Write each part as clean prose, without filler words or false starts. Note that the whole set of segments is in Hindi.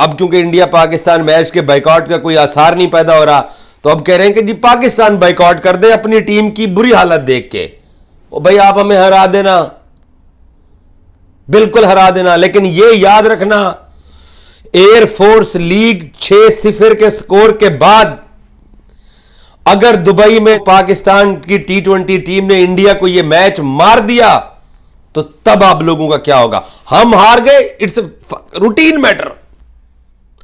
अब क्योंकि इंडिया पाकिस्तान मैच के बाइकआउट का कोई आसार नहीं पैदा हो रहा, तो अब कह रहे हैं कि जी पाकिस्तान बाइकआउट कर दे अपनी टीम की बुरी हालत देख के। ओ भाई आप हमें हरा देना, बिल्कुल हरा देना, लेकिन यह याद रखना एयरफोर्स लीग 6-0 के स्कोर के बाद अगर दुबई में पाकिस्तान की T20 टीम ने इंडिया को यह मैच मार दिया तो तब आप लोगों का क्या होगा। हम हार गए, इट्स रूटीन मैटर।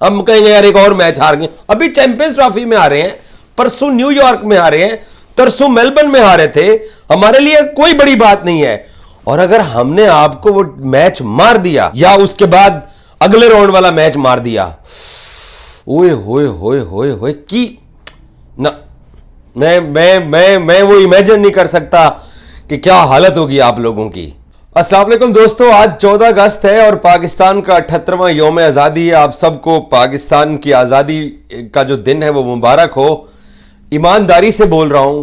हम कहेंगे यार एक और मैच हार गए, अभी चैंपियंस ट्रॉफी में हारे हैं, परसों न्यूयॉर्क में हारे हैं, तरसों मेलबर्न में हारे थे, हमारे लिए कोई बड़ी बात नहीं है। और अगर हमने आपको वो मैच मार दिया या उसके बाद अगले राउंड वाला मैच मार दिया, ओए होए होए होए होए की ना, मैं वो इमेजिन नहीं कर सकता कि क्या हालत होगी आप लोगों की। अस्सलाम वालेकुम दोस्तों, आज 14 अगस्त है और पाकिस्तान का 78वां यौम आज़ादी है। आप सबको पाकिस्तान की आज़ादी का जो दिन है वो मुबारक हो। ईमानदारी से बोल रहा हूं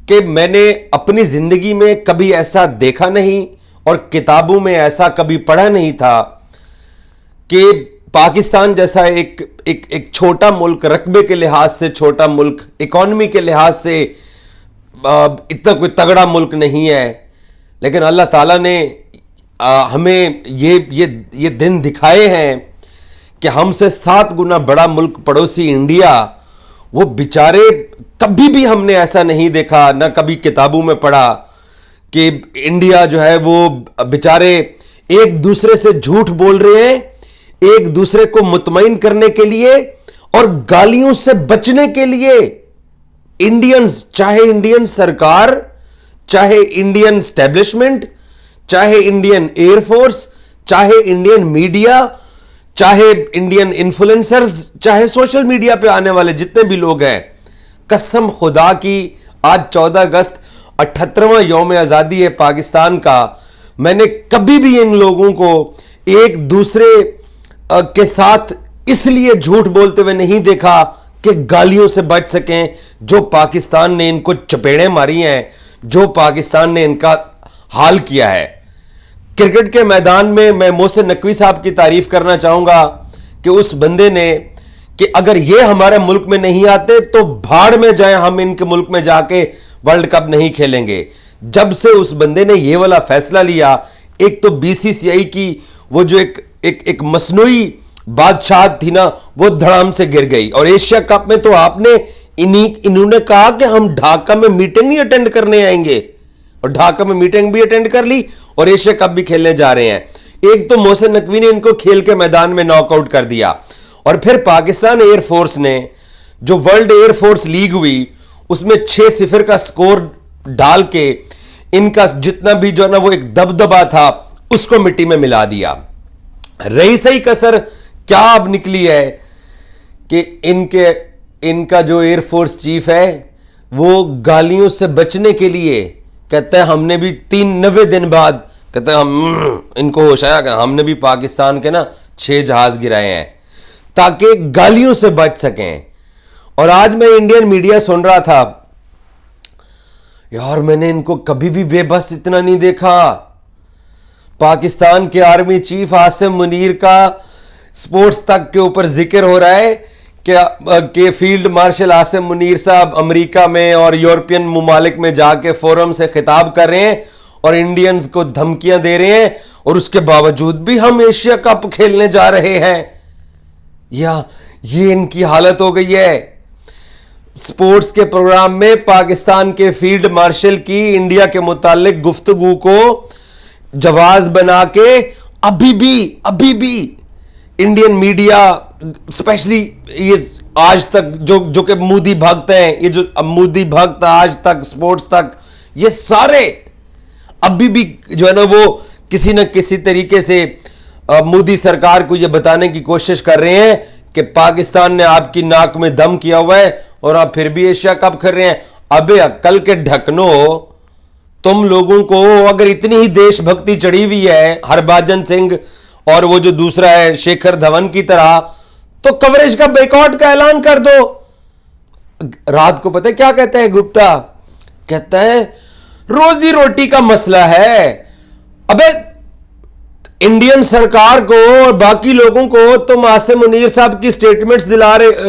कि मैंने अपनी जिंदगी में कभी ऐसा देखा नहीं और किताबों में ऐसा कभी पढ़ा नहीं था कि पाकिस्तान जैसा एक छोटा मुल्क, रकबे के लिहाज से छोटा मुल्क, इकॉनमी के लिहाज से इतना कोई तगड़ा मुल्क नहीं है, लेकिन अल्लाह ताला ने हमें ये दिन दिखाए हैं कि हमसे 7 गुना बड़ा मुल्क पड़ोसी इंडिया, वो बेचारे कभी भी हमने ऐसा नहीं देखा, ना कभी किताबों में पढ़ा कि इंडिया जो है वो बेचारे एक दूसरे से झूठ बोल रहे हैं, एक दूसरे को मुतमईन करने के लिए और गालियों से बचने के लिए। इंडियंस, चाहे इंडियन सरकार, चाहे इंडियन स्टैब्लिशमेंट, चाहे इंडियन एयरफोर्स, चाहे इंडियन मीडिया, चाहे इंडियन इन्फ्लुएंसर्स, चाहे सोशल मीडिया पे आने वाले जितने भी लोग हैं, कसम खुदा की आज 14 अगस्त 78वां यौम आज़ादी है पाकिस्तान का, मैंने कभी भी इन लोगों को एक दूसरे के साथ इसलिए झूठ बोलते हुए नहीं देखा कि गालियों से बच सकें। जो पाकिस्तान ने इनको चपेड़ें मारी हैं, जो पाकिस्तान ने इनका हाल किया है। क्रिकेट के मैदान में मैं मोहसिन नकवी साहब की तारीफ करना चाहूंगा कि उस बंदे ने कि अगर ये हमारे मुल्क में नहीं आते तो भाड़ में जाए, हम इनके मुल्क में जाके वर्ल्ड कप नहीं खेलेंगे। जब से उस बंदे ने ये वाला फैसला लिया, एक तो BCCI की वो जो एक मसनूई बादशाह थी ना, वो धड़ाम से गिर गई। और एशिया कप में तो आपने इन्होंने कहा कि हम ढाका में मीटिंग नहीं अटेंड करने आएंगे, और ढाका में मीटिंग भी अटेंड कर ली और एशिया कप भी खेलने जा रहे हैं। एक तो मोहसिन नकवी ने इनको खेल के मैदान में नॉकआउट कर दिया, और फिर पाकिस्तान एयरफोर्स ने जो वर्ल्ड एयरफोर्स लीग हुई उसमें 6-0 का स्कोर डाल के इनका जितना भी जो है ना वो एक दबदबा था उसको मिट्टी में मिला दिया। रही सही कसर क्या अब निकली है कि इनका जो एयरफोर्स चीफ है वो गालियों से बचने के लिए कहता है, हमने भी 93 दिन बाद कहता है हम इनको होश आया कि हमने भी पाकिस्तान के ना 6 जहाज गिराए हैं ताकि गालियों से बच सकें। और आज मैं इंडियन मीडिया सुन रहा था यार, मैंने इनको कभी भी बेबस इतना नहीं देखा। पाकिस्तान के आर्मी चीफ आसिम मुनीर का स्पोर्ट्स तक के ऊपर जिक्र हो रहा है कि फील्ड मार्शल आसिम मुनीर साहब अमेरिका में और यूरोपियन ममालिक में जाके फोरम से खिताब कर रहे हैं और इंडियंस को धमकियां दे रहे हैं, और उसके बावजूद भी हम एशिया कप खेलने जा रहे हैं। या ये इनकी हालत हो गई है। स्पोर्ट्स के प्रोग्राम में पाकिस्तान के फील्ड मार्शल की इंडिया के मुतालिक गुफ्तगू को जवाब बना के अभी भी इंडियन मीडिया, स्पेशली ये आज तक जो कि मोदी भक्त हैं, ये जो मोदी भक्त आज तक, स्पोर्ट्स तक, ये सारे अभी भी जो है ना वो किसी न किसी तरीके से मोदी सरकार को ये बताने की कोशिश कर रहे हैं कि पाकिस्तान ने आपकी नाक में दम किया हुआ है और आप फिर भी एशिया कप खेल रहे हैं। अबे अक्ल के ढकनो, तुम लोगों को अगर इतनी ही देशभक्ति चढ़ी हुई है हरभजन सिंह और वो जो दूसरा है शेखर धवन की तरह, तो कवरेज का बाइकआउट का ऐलान कर दो। रात को पता है क्या कहता है गुप्ता, कहता है रोजी रोटी का मसला है। अबे इंडियन सरकार को और बाकी लोगों को तुम आसिम मुनीर साहब की स्टेटमेंट्स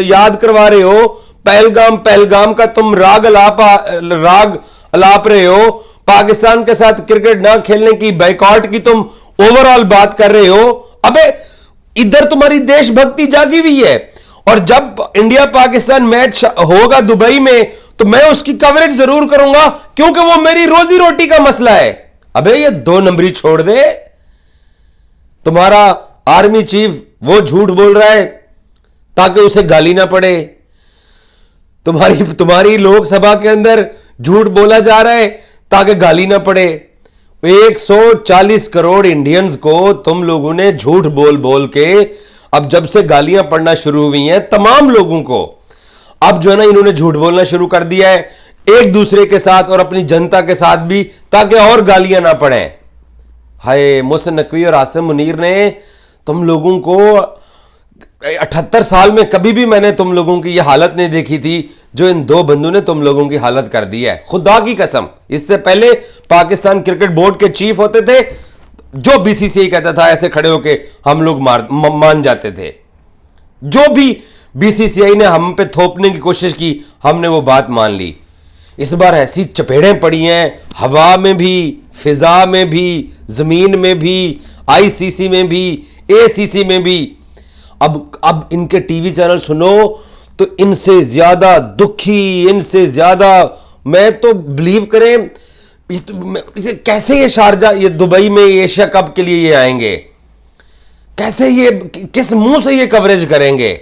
याद करवा रहे हो। पहलगाम पहलगाम का तुम राग अलाप रहे हो। पाकिस्तान के साथ क्रिकेट ना खेलने की, बाइकआउट की तुम ओवरऑल बात कर रहे हो। अबे इधर तुम्हारी देशभक्ति जागी हुई है, और जब इंडिया पाकिस्तान मैच होगा दुबई में तो मैं उसकी कवरेज जरूर करूंगा, क्योंकि वो मेरी रोजी रोटी का मसला है। अबे ये 2 नंबरी छोड़ दे। तुम्हारा आर्मी चीफ वो झूठ बोल रहा है ताकि उसे गाली ना पड़े। तुम्हारी लोकसभा के अंदर झूठ बोला जा रहा है ताकि गाली ना पड़े। 140 करोड़ इंडियंस को तुम लोगों ने झूठ बोल बोल के, अब जब से गालियां पड़ना शुरू हुई हैं तमाम लोगों को, अब जो है ना इन्होंने झूठ बोलना शुरू कर दिया है एक दूसरे के साथ और अपनी जनता के साथ भी, ताकि और गालियां ना पड़े। हाय, मोहसिन नकवी और आसिम मुनीर ने तुम लोगों को 78 साल में कभी भी मैंने तुम लोगों की यह हालत नहीं देखी थी जो इन 2 बंदों ने तुम लोगों की हालत कर दी है, खुदा की कसम। इससे पहले पाकिस्तान क्रिकेट बोर्ड के चीफ होते थे, जो बीसीसीआई कहता था ऐसे खड़े होके हम लोग मान जाते थे। जो भी बीसीसीआई ने हम पे थोपने की कोशिश की हमने वो बात मान ली। इस बार ऐसी चपेड़ें पड़ी हैं, हवा में भी, फिजा में भी, जमीन में भी, आईसीसी में भी, एसीसी में भी। अब इनके टीवी चैनल सुनो तो इनसे ज्यादा दुखी, इनसे ज्यादा, मैं तो बिलीव करें कैसे ये शारजा, ये दुबई में एशिया कप के लिए ये आएंगे, कैसे ये, किस मुंह से ये कवरेज करेंगे।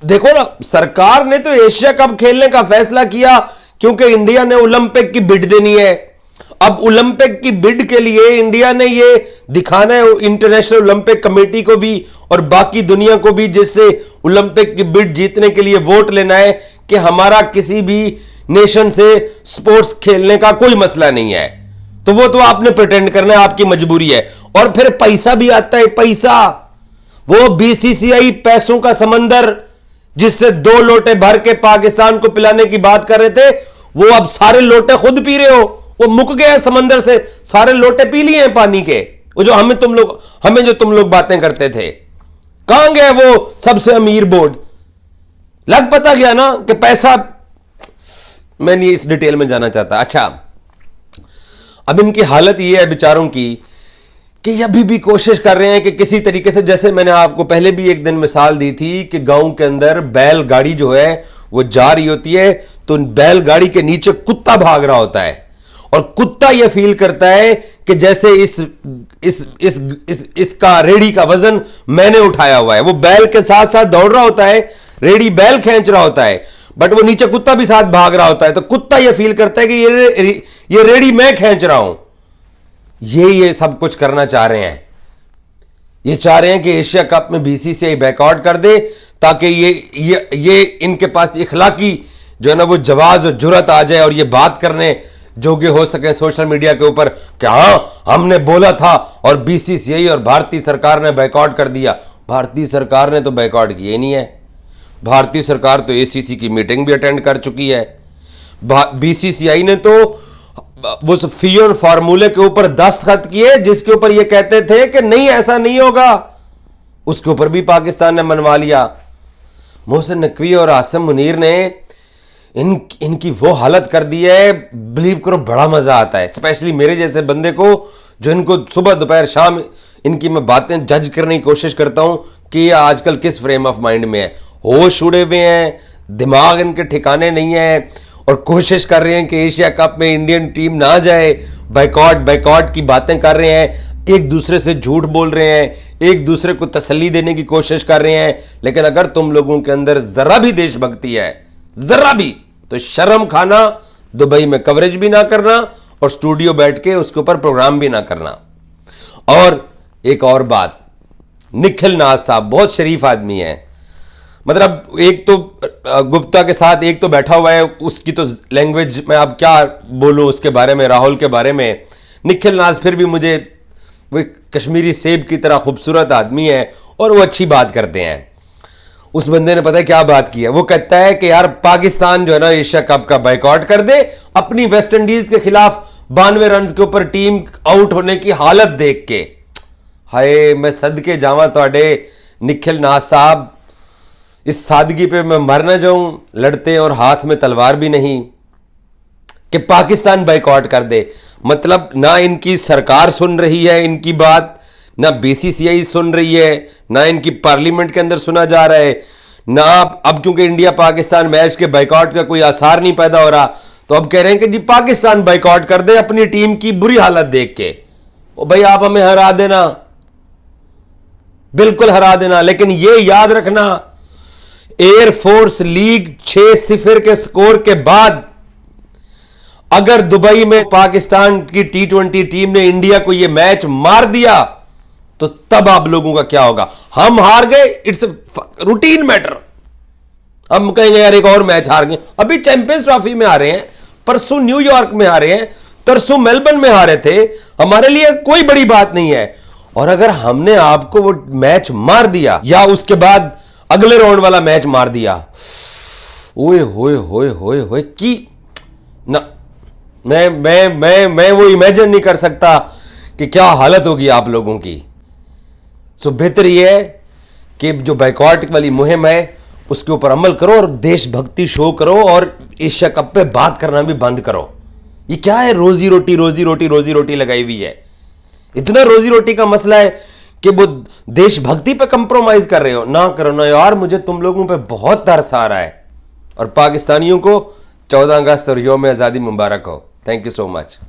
देखो ना, सरकार ने तो एशिया कप खेलने का फैसला किया क्योंकि इंडिया ने ओलंपिक की बिड देनी है। अब ओलंपिक की बिड के लिए इंडिया ने ये दिखाना है इंटरनेशनल ओलंपिक कमेटी को भी और बाकी दुनिया को भी, जिससे ओलंपिक की बिड जीतने के लिए वोट लेना है कि हमारा किसी भी नेशन से स्पोर्ट्स खेलने का कोई मसला नहीं है। तो वो तो आपने प्रिटेंड करना है, आपकी मजबूरी है। और फिर पैसा भी आता है, पैसा, वो बीसीसीआई पैसों का समंदर, जिससे 2 लोटे भर के पाकिस्तान को पिलाने की बात कर रहे थे, वो अब सारे लोटे खुद पी रहे हो। वो मुक गया समंदर से, सारे लोटे पी लिए हैं पानी के। वो जो हमें तुम लोग बातें करते थे, कहां गया वो सबसे अमीर बोर्ड? लग पता गया ना कि पैसा, मैं नहीं इस डिटेल में जाना चाहता। अच्छा, अब इनकी हालत ये है बेचारों की कि अभी भी कोशिश कर रहे हैं कि किसी तरीके से, जैसे मैंने आपको पहले भी एक दिन मिसाल दी थी कि गांव के अंदर बैलगाड़ी जो है वो जा रही होती है तो बैलगाड़ी के नीचे कुत्ता भाग रहा होता है, और कुत्ता यह फील करता है कि जैसे इसका रेडी का वजन मैंने उठाया हुआ है। वो बैल के साथ साथ दौड़ रहा होता है, रेडी बैल खींच रहा होता है, बट वो नीचे कुत्ता भी साथ भाग रहा होता है। तो कुत्ता यह फील करता है कि ये रेडी मैं खींच रहा हूं। ये सब कुछ करना चाह रहे हैं। ये चाह रहे हैं कि एशिया कप में बीसीसीआई बैकआउट कर दे, ताकि ये इनके पास इखलाकी जो है ना वो जवाज और जुर्रत आ जाए और ये बात करने जोगे हो सके सोशल मीडिया के ऊपर कि हाँ हमने बोला था और बीसीसीआई और भारतीय सरकार ने बैकआउट कर दिया। भारतीय सरकार ने तो बैकआउट किया ही नहीं है। भारतीय सरकार तो एसीसी की मीटिंग भी अटेंड कर चुकी है। बीसीसीआई ने तो उस फी और फार्मूले के ऊपर दस्तखत किए जिसके ऊपर ये कहते थे कि नहीं ऐसा नहीं होगा, उसके ऊपर भी पाकिस्तान ने मनवा लिया। मोहसिन नकवी और आसिम मुनीर ने इनकी वो हालत कर दी है, बिलीव करो बड़ा मजा आता है, स्पेशली मेरे जैसे बंदे को जो इनको सुबह दोपहर शाम इनकी मैं बातें जज करने की कोशिश करता हूं कि ये आजकल किस फ्रेम ऑफ माइंड में है। होश उड़े हुए हैं, दिमाग इनके ठिकाने नहीं है और कोशिश कर रहे हैं कि एशिया कप में इंडियन टीम ना जाए। बैकआउट की बातें कर रहे हैं, एक दूसरे से झूठ बोल रहे हैं, एक दूसरे को तसल्ली देने की कोशिश कर रहे हैं। लेकिन अगर तुम लोगों के अंदर जरा भी देशभक्ति है, जरा भी, तो शर्म खाना, दुबई में कवरेज भी ना करना और स्टूडियो बैठ के उसके ऊपर प्रोग्राम भी ना करना। और एक और बात, निखिल नाज साहब बहुत शरीफ आदमी है, मतलब एक तो गुप्ता के साथ एक तो बैठा हुआ है, उसकी तो लैंग्वेज मैं अब क्या बोलूं उसके बारे में, राहुल के बारे में। निखिल नाज फिर भी मुझे वो कश्मीरी सेब की तरह खूबसूरत आदमी है और वो अच्छी बात करते हैं। उस बंदे ने पता है क्या बात की है, वो कहता है कि यार पाकिस्तान जो है ना एशिया कप का बाइकआउट कर दे, अपनी वेस्ट इंडीज के खिलाफ 92 रन के ऊपर टीम आउट होने की हालत देख के। हाय मैं सदके जावा ਤੁਹਾਡੇ निखिल नाथ साहब, इस सादगी पे मैं मर न जाऊं लड़ते और हाथ में तलवार भी नहीं कि पाकिस्तान बाइकआउट कर दे। मतलब ना इनकी सरकार सुन रही है इनकी बात, ना बीसीसीआई सुन रही है, ना इनकी पार्लियामेंट के अंदर सुना जा रहा है, ना अब क्योंकि इंडिया पाकिस्तान मैच के बाइकआउट का कोई आसार नहीं पैदा हो रहा तो अब कह रहे हैं कि जी पाकिस्तान बाइकआउट कर दे अपनी टीम की बुरी हालत देख के। ओ भाई आप हमें हरा देना, बिल्कुल हरा देना, लेकिन यह याद रखना एयरफोर्स लीग 6-0 के स्कोर के बाद अगर दुबई में पाकिस्तान की T20 टीम ने इंडिया को यह मैच मार दिया तो तब आप लोगों का क्या होगा। हम हार गए, इट्स रूटीन मैटर, हम कहेंगे यार एक और मैच हार गए। अभी चैंपियंस ट्रॉफी में हारे हैं, परसों न्यूयॉर्क में हारे हैं, तरसों मेलबर्न में हारे थे, हमारे लिए कोई बड़ी बात नहीं है। और अगर हमने आपको वो मैच मार दिया या उसके बाद अगले राउंड वाला मैच मार दिया, ओए होए होए होए होए कि ना, मैं वो इमेजिन नहीं कर सकता कि क्या हालत होगी आप लोगों की। सो बेहतर यह है कि जो बाइकआउट वाली मुहिम है उसके ऊपर अमल करो और देशभक्ति शो करो और एशिया कप पे बात करना भी बंद करो। ये क्या है रोजी रोटी रोजी रोटी रोजी रोटी लगाई हुई है, इतना रोजी रोटी का मसला है कि वो देशभक्ति पे कंप्रोमाइज कर रहे हो। ना करो ना यार, मुझे तुम लोगों पे बहुत तरस आ रहा है। और पाकिस्तानियों को 14 अगस्त और यौम आज़ादी मुबारक हो। Thank you so much.